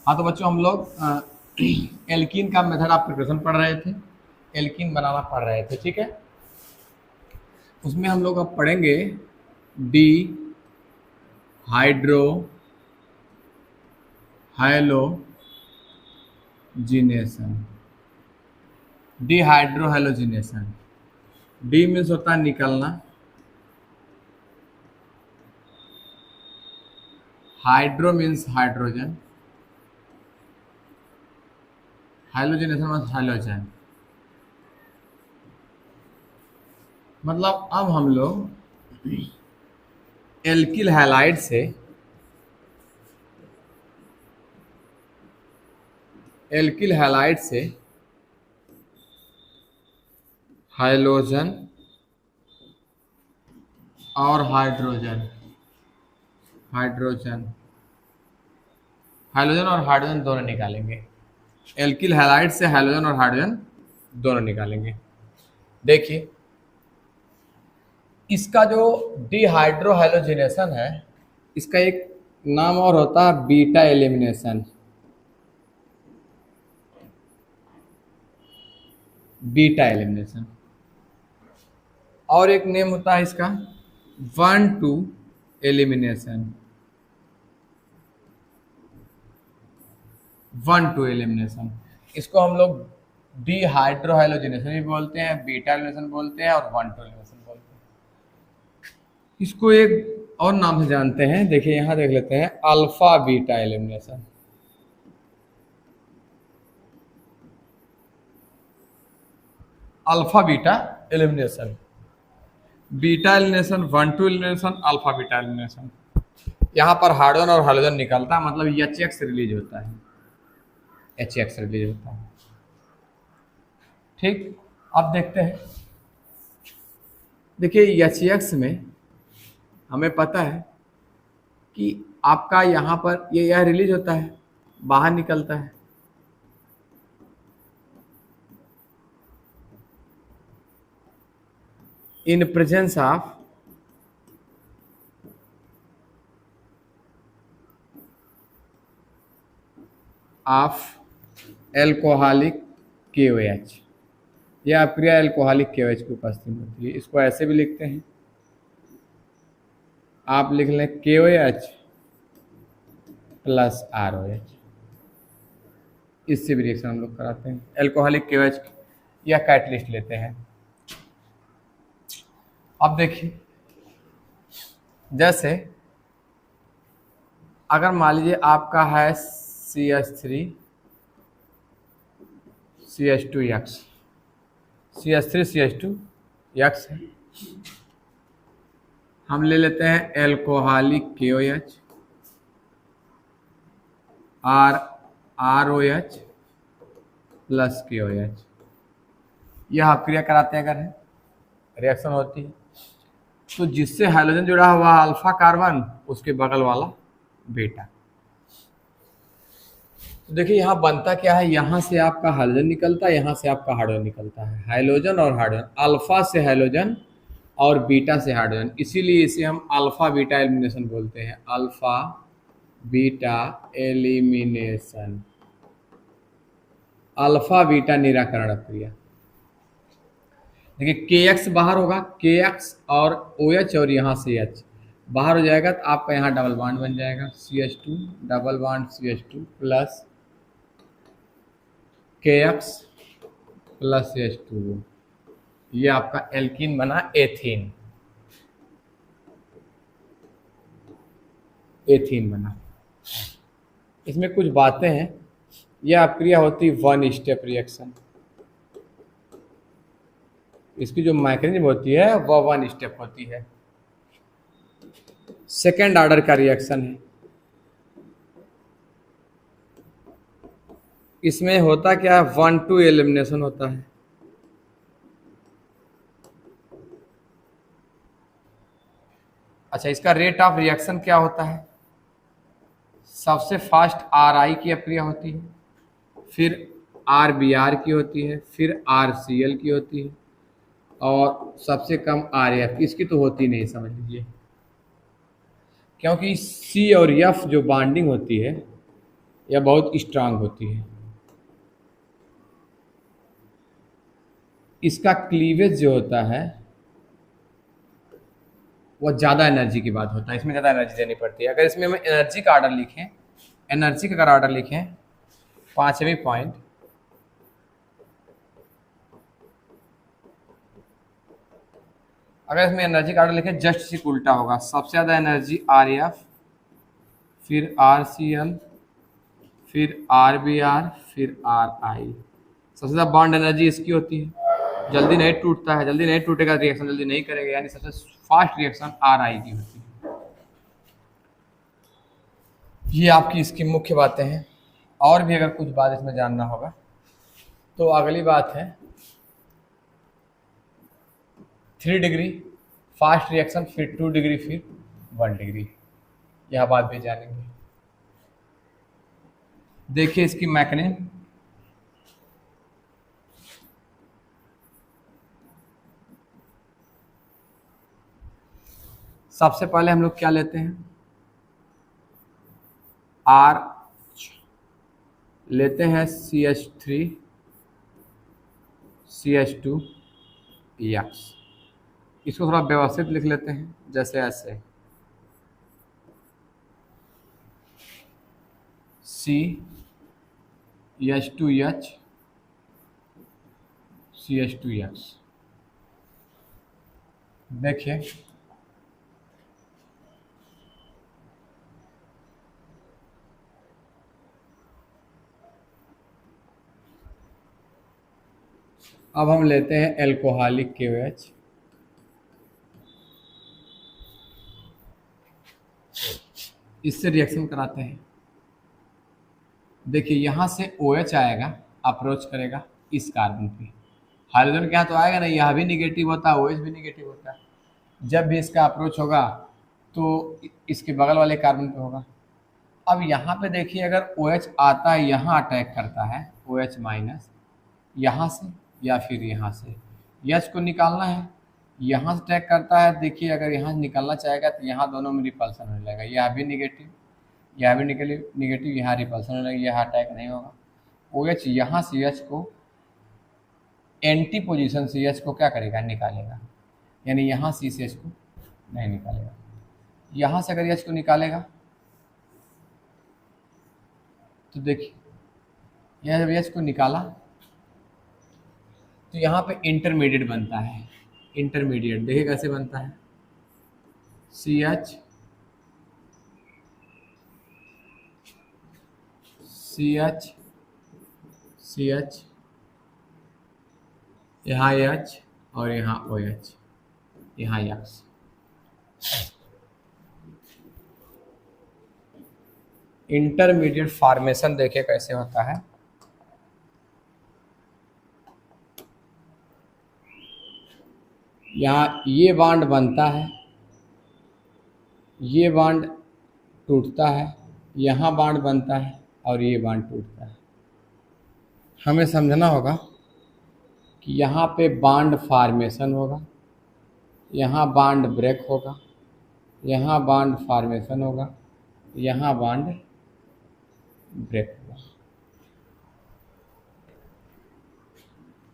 हाँ तो बच्चों हम लोग एल्कीन का मेथड आप प्रिपरेशन पढ़ रहे थे, एल्कीन बनाना पढ़ रहे थे, ठीक है। उसमें हम लोग अब पढ़ेंगे D hydro halogenation. Dehydro halogenation, D means होता है निकलना, hydro means hydrogen, halogenation means halogen. मतलब अब हम लोग एल्किल हैलाइड से हाइलोजन और हाइड्रोजन हाइलोजन और हाइड्रोजन दोनों निकालेंगे। एल्किल हैलाइड से हाइलोजन और हाइड्रोजन दोनों निकालेंगे। देखिए इसका जो डिहाइड्रोहाइलोजिनेशन है, इसका एक नाम और होता है बीटा एलिमिनेशन। और एक नेम होता है इसका 1,2 एलिमिनेशन। 1,2 एलिमिनेशन, इसको हम लोग डिहाइड्रोहाइलोजिनेशन भी बोलते हैं, बीटा एलिमिनेशन बोलते हैं और 1,2 एलिमिनेशन बोलते हैं। इसको एक और नाम से जानते हैं, देखिए यहां देख लेते हैं, alpha beta elimination. Alpha beta elimination, beta elimination, 1,2 elimination, alpha beta elimination. यहाँ पर हाइड्रोजन और हाइलोजन निकलता है, मतलब HX रिलीज होता है, HX रिलीज होता है। ठीक, अब देखते हैं। देखिए HX में हमें पता है कि आपका यहाँ पर यह रिलीज होता है, बाहर निकलता है। In presence of alcoholic KOH, यह अक्रिया एल्कोहलिक KOH की उपस्थिति में होती है। इसको ऐसे भी लिखते हैं, आप लिख लें KOH प्लस ROH। इससे भी रिएक्शन हम लोग कराते हैं, एल्कोहलिक KOH या कैटलिस्ट लेते हैं। अब देखिए, जैसे अगर मान लीजिए आपका है CH3CH2X, CH3CH2X है, हम ले लेते हैं एल्कोहलिक KOH और ROH प्लस KOH। यह अक्रिया कराते हैं, अगर रिएक्शन होती है तो जिससे हाइड्रोजन जुड़ा हुआ अल्फा कार्बन, उसके बगल वाला बीटा। तो देखिए यहाँ बनता क्या है, यहाँ से आपका हाइड्रोजन निकलता है, यहाँ से आपका हाइड्रोजन निकलता है, हाइड्रोजन और हाइड्रोजन, अल्फा से हाइड्रोजन और बीटा से हाइड्रोजन। इसीलिए इसे हम अल्फा बीटा एलिमिनेशन बोलते हैं, alpha beta elimination, alpha beta निराकरण क्रिया। देखिए KX बाहर होगा, KX और OH और यहाँ से H बाहर हो जाएगा, तो आपका यहाँ डबल बॉन्ड बन जाएगा, CH2 double bond CH2 plus KX plus CH2, ये आपका एल्कीन बना, एथीन बना। इसमें कुछ बातें हैं, यह क्रिया होती है 1 स्टेप रिएक्शन। इसकी जो मैकेनिज्म होती है वह 1 स्टेप होती है, सेकेंड ऑर्डर का रिएक्शन है। इसमें होता क्या है, 1,2 एलिमिनेशन होता है। अच्छा, इसका रेट ऑफ रिएक्शन क्या होता है, सबसे फास्ट RI की अक्रिया होती है, फिर RBr की होती है, फिर RCl की होती है, और सबसे कम RF। इसकी तो होती नहीं, समझ लीजिए, क्योंकि C और F जो बॉन्डिंग होती है या बहुत स्ट्रांग होती है। इसका क्लीवेज जो होता है वो ज़्यादा एनर्जी की बात होता है, इसमें ज़्यादा एनर्जी देनी पड़ती है। अगर इसमें हम एनर्जी का ऑर्डर लिखें, एनर्जी का अगर ऑर्डर लिखें, पांचवें पॉइंट, अगर इसमें एनर्जी का ऑर्डर लिखें जस्ट सिर्फ उल्टा होगा। सबसे ज़्यादा एनर्जी आर एफ, फिर आर सी एल, फिर आर बी आर, फिर आर आई। सबसे ज़्यादा बॉन्ड एनर्जी इसकी होती है, जल्दी नहीं टूटता है, जल्दी नहीं टूटेगा, रिएक्शन जल्दी नहीं करेगा, यानी सबसे फास्ट रिएक्शन आर आई की होती है। ये आपकी इसकी मुख्य बातें हैं। और भी अगर कुछ बात इसमें जानना होगा तो अगली बात है 3 डिग्री फास्ट रिएक्शन, फिर 2 डिग्री, फिर 1 डिग्री, यह बात भी जानेंगे। देखिए इसकी मैकेनिज्म, सबसे पहले हम लोग क्या लेते हैं, आर लेते हैं CH3 CH2 X। इसको थोड़ा व्यवस्थित लिख लेते हैं, जैसे ऐसे CH2H CH2X। देखिए अब हम लेते हैं एल्कोहलिक KOH, इससे रिएक्शन कराते हैं। देखिए यहाँ से OH आएगा, अप्रोच करेगा इस कार्बन पे, हाइड्रोजन के यहाँ तो आएगा नहीं, यह भी निगेटिव होता है, OH भी निगेटिव होता है। जब भी इसका अप्रोच होगा तो इसके बगल वाले कार्बन पे होगा। अब यहाँ पे देखिए अगर OH आता है, यहाँ अटैक करता है OH माइनस, यहाँ से या फिर यहाँ से, H को निकालना है, यहाँ से अटैक करता है। देखिए अगर यहाँ निकालना चाहेगा तो यहाँ दोनों में रिपल्सन होने लगेगा, यह भी निगेटिव, यह भी निगेटिव, यहाँ रिपल्सन होने लगेगा, यह अटैक नहीं होगा। OH यहाँ से H को एंटी पोजीशन से H को क्या करेगा, निकालेगा, यानी यहाँ से इस H को नहीं निकालेगा। यहाँ से अगर H को निकालेगा तो देखिए यह जब H को निकाला तो यहाँ पे इंटरमीडिएट बनता है। इंटरमीडिएट देखिए कैसे बनता है, CH CH CH, यहाँ H और यहाँ OH, यहाँ X। इंटरमीडिएट फॉर्मेशन देखिए कैसे होता है। यहाँ ये बॉन्ड बनता है, ये बॉन्ड टूटता है, यहाँ बॉन्ड बनता है और ये बॉन्ड टूटता है। हमें समझना होगा कि यहाँ पे बॉन्ड फॉर्मेशन होगा, यहाँ बॉन्ड ब्रेक होगा, यहाँ बॉन्ड फॉर्मेशन होगा, यहाँ बॉन्ड ब्रेक होगा।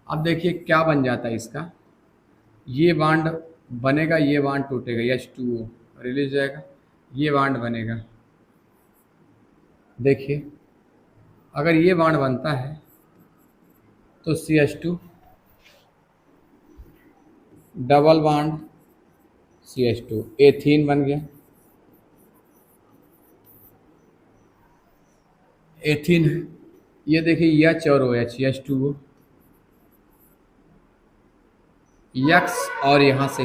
अब देखिए क्या बन जाता है इसका, ये बॉन्ड बनेगा, ये बॉन्ड टूटेगा, H2O रिलीज हो जाएगा, ये बॉन्ड बनेगा। देखिए अगर ये बॉन्ड बनता है तो CH2 double bond CH2 ethene बन गया, एथीन है। ये देखिए H और OH, H2O, X और यहाँ से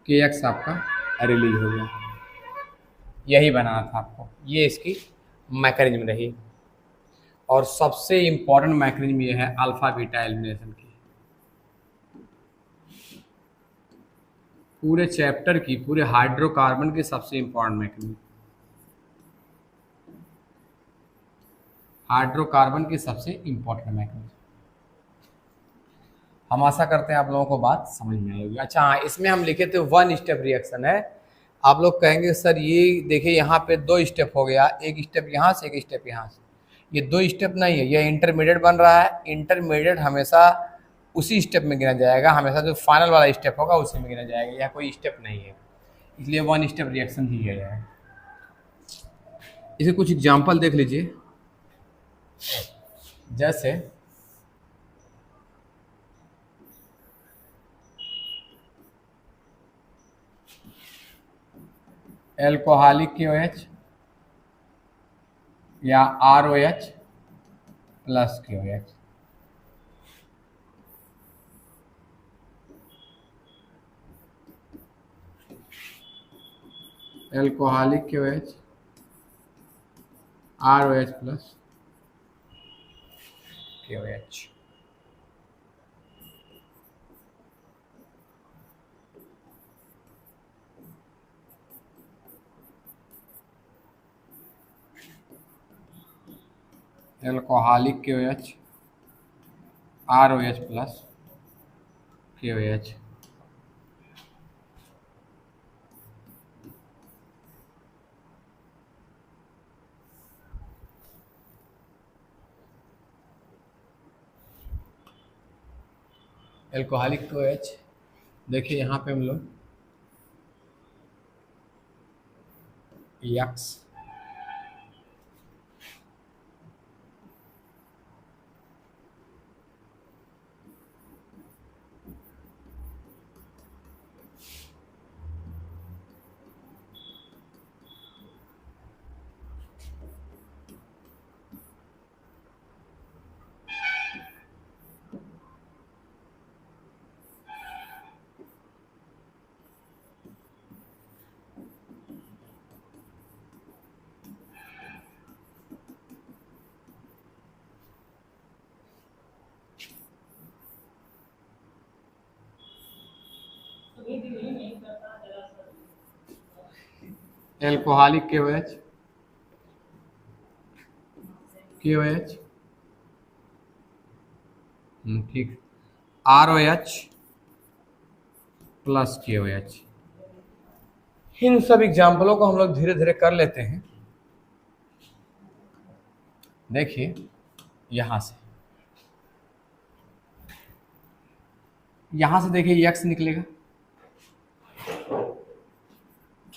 KX आपका रिलीज हो गया। यही बनाना था आपको, ये इसकी मैकेनिज्म रही। और सबसे इम्पोर्टेंट मैकेनिज्म ये है अल्फा बीटा एलिमिनेशन की। पूरे चैप्टर की, पूरे हाइड्रोकार्बन की सबसे इम्पोर्टेंट मैकेनिज्म, हाइड्रोकार्बन की सबसे इम्पोर्टेंट मैकेनिज्म। हम आशा करते हैं आप लोगों को बात समझ में आई होगी। अच्छा हाँ, इसमें हम लिखे थे 1 स्टेप रिएक्शन है, आप लोग कहेंगे सर ये देखिए यहाँ पे दो स्टेप हो गया, एक स्टेप यहाँ से एक स्टेप यहाँ से, ये दो स्टेप नहीं है, ये इंटरमीडिएट बन रहा है। इंटरमीडिएट हमेशा उसी स्टेप में गिना जाएगा, हमेशा जो फाइनल वाला स्टेप होगा उसी में गिना जाएगा, यह कोई स्टेप नहीं है, इसलिए वन स्टेप रिएक्शन ही है यह। इसे कुछ एग्जाम्पल देख लीजिए, जैसे एल्कोहलिक KOH या ROH plus KOH। Alcoholic KOH ROH plus KOH। Alcoholic KOH ROH plus KOH। Alcoholic KOH देखिए यहाँ पे हम लोग यक्स एल्कोहलिक KOH ठीक, ROH प्लस KOH। इन सब एग्जाम्पलों को हम लोग धीरे धीरे कर लेते हैं। देखिए यहां से देखिए यक्स निकलेगा।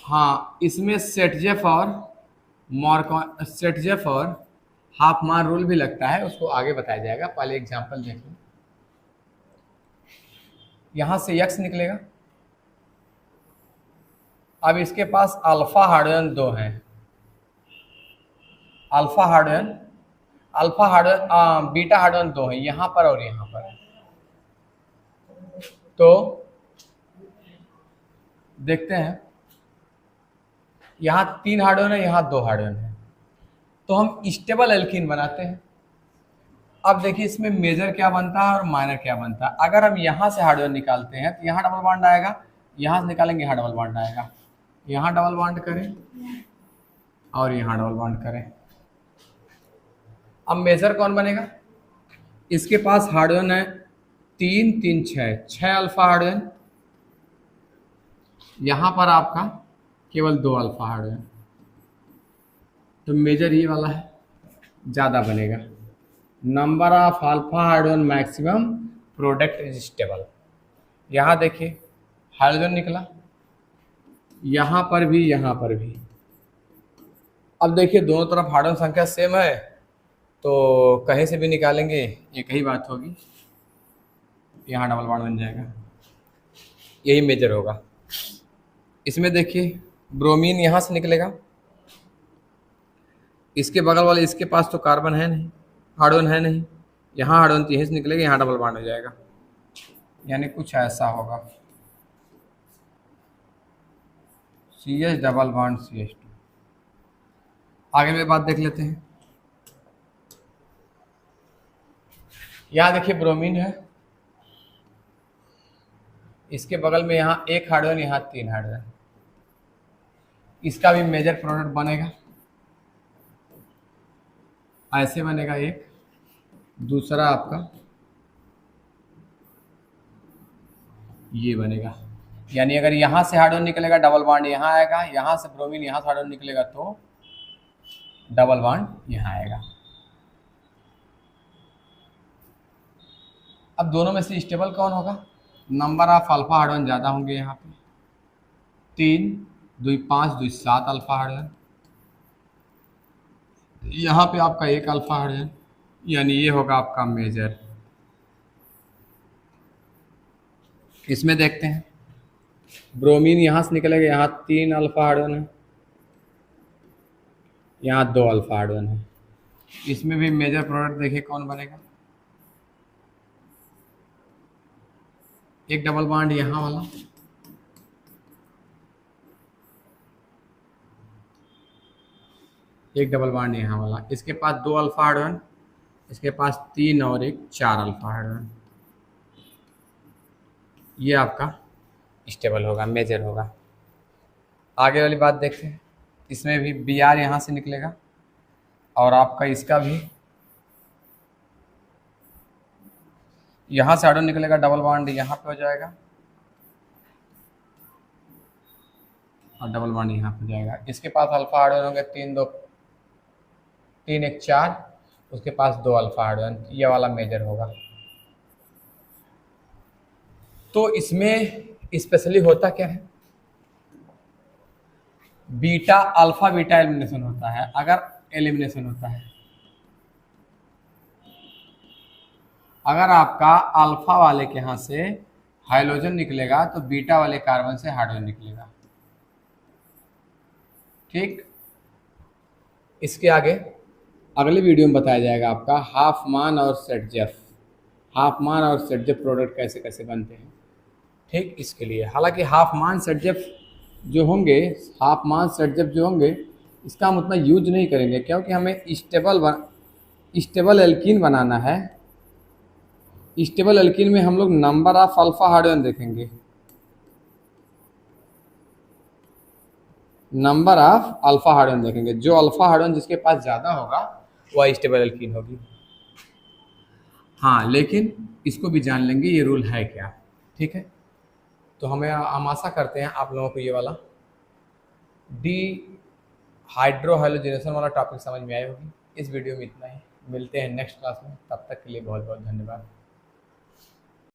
हाँ, इसमें सेटजेफ और हाफ मान रूल भी लगता है, उसको आगे बताया जाएगा, पहले एग्जांपल देख लो। यहां से यक्स निकलेगा। अब इसके पास अल्फा हाइड्रोजन 2 है, बीटा हाइड्रोजन 2 है यहां पर और यहां पर। तो देखते हैं, यहाँ 3 हाइड्रोजन है, यहाँ 2 हाइड्रोजन है, तो हम स्टेबल एल्कीन बनाते हैं। अब देखिए इसमें मेजर क्या बनता है और माइनर क्या बनता है। अगर हम यहाँ से हाइड्रोजन निकालते हैं तो यहाँ डबल बॉन्ड आएगा, यहाँ से निकालेंगे यहाँ डबल बॉन्ड आएगा, यहाँ डबल बॉन्ड करें और यहाँ डबल बॉन्ड करें। अब मेजर कौन बनेगा? इसके पास हाइड्रोजन है 3 3 6 अल्फा हाइड्रोजन, यहाँ पर आपका केवल 2 अल्फा हाइड्रोजन, तो मेजर ये वाला है, ज़्यादा बनेगा। Number of alpha hydrogen maximum, product is stable. यहाँ देखिए हाइड्रोजन निकला, यहाँ पर भी यहाँ पर भी। अब देखिए दोनों तरफ हाइड्रोजन संख्या सेम है, तो कहीं से भी निकालेंगे एक ही बात होगी, यहाँ डबल बॉन्ड बन जाएगा, यही मेजर होगा। इसमें देखिए ब्रोमीन यहाँ से निकलेगा, इसके बगल वाले इसके पास तो कार्बन है नहीं, हाइड्रोजन है नहीं, यहाँ हाइड्रोजन यहीं से निकलेगा, यहाँ डबल बॉन्ड हो जाएगा, यानी कुछ ऐसा होगा CH डबल बॉन्ड CH2। आगे में बात देख लेते हैं। यहाँ देखिए ब्रोमीन है, इसके बगल में यहाँ 1 हाइड्रोजन, यहाँ 3 हाइड्रोजन, इसका भी मेजर प्रोडक्ट बनेगा, ऐसे बनेगा एक, दूसरा आपका ये बनेगा, यानी अगर यहाँ से हाइड्रोजन निकलेगा डबल बॉन्ड यहाँ आएगा, यहाँ से ब्रोमीन यहाँ से हाइड्रोजन निकलेगा तो डबल बॉन्ड यहाँ आएगा। अब दोनों में से स्टेबल कौन होगा? नंबर ऑफ अल्फा हाइड्रोजन ज़्यादा होंगे यहाँ पे, 3 2 5 2 7 अल्फा हाइड्रोजन। यहाँ पे आपका 1 अल्फा हाइड्रोजन, यानी ये होगा आपका मेजर। इसमें देखते हैं ब्रोमीन यहाँ से निकलेगा, यहाँ 3 अल्फा हाइड्रोजन है, यहाँ 2 अल्फा हाइड्रोजन है। इसमें भी मेजर प्रोडक्ट देखिए कौन बनेगा, एक डबल बॉन्ड यहाँ वाला, एक डबल बॉन्ड यहाँ वाला, इसके पास 2 अल्फा हाइड्रोजन, इसके पास 3 और 1 4 अल्फा हाइड्रोजन। ये आपका स्टेबल होगा, मेजर होगा। आगे वाली बात देखते हैं, इसमें भी बी आर यहाँ से निकलेगा और आपका इसका भी यहाँ से हाइड्रोजन निकलेगा, डबल बॉन्ड यहाँ पे हो जाएगा और डबल बॉन्ड यहाँ पे जाएगा। इसके पास अल्फा हाइड्रोजन होंगे 3 1 4, उसके पास 2 अल्फा हाइड्रोजन। ये वाला मेजर होगा। तो इसमें स्पेशली होता क्या है, बीटा अल्फा बीटा एलिमिनेशन होता है। अगर एलिमिनेशन होता है, अगर आपका अल्फा वाले के यहाँ से हाइड्रोजन निकलेगा तो बीटा वाले कार्बन से हाइड्रोजन निकलेगा। ठीक, इसके आगे अगले वीडियो में बताया जाएगा आपका हाफमान और सेटजेफ, हाफमान और सेटजेफ प्रोडक्ट कैसे कैसे बनते हैं। ठीक, इसके लिए हालांकि हाफमान सेटजेफ जो होंगे, हाफमान सेटजेफ जो होंगे, इसका हम उतना यूज नहीं करेंगे क्योंकि हमें स्टेबल एल्कीन बनाना है। स्टेबल एल्कीन में हम लोग नंबर ऑफ अल्फा हाइड्रोजन देखेंगे, नंबर ऑफ अल्फा हाइड्रोजन देखेंगे। जो अल्फा हाइड्रोजन जिसके पास ज़्यादा होगा वह स्टेबल एल्कीन होगी। हाँ, लेकिन इसको भी जान लेंगे ये रूल है क्या। ठीक है, तो हम आशा करते हैं आप लोगों को ये वाला डी हाइड्रो हाइलोजेनेशन वाला टॉपिक समझ में आई होगी। इस वीडियो में इतना ही, मिलते हैं नेक्स्ट क्लास में, तब तक के लिए बहुत बहुत धन्यवाद।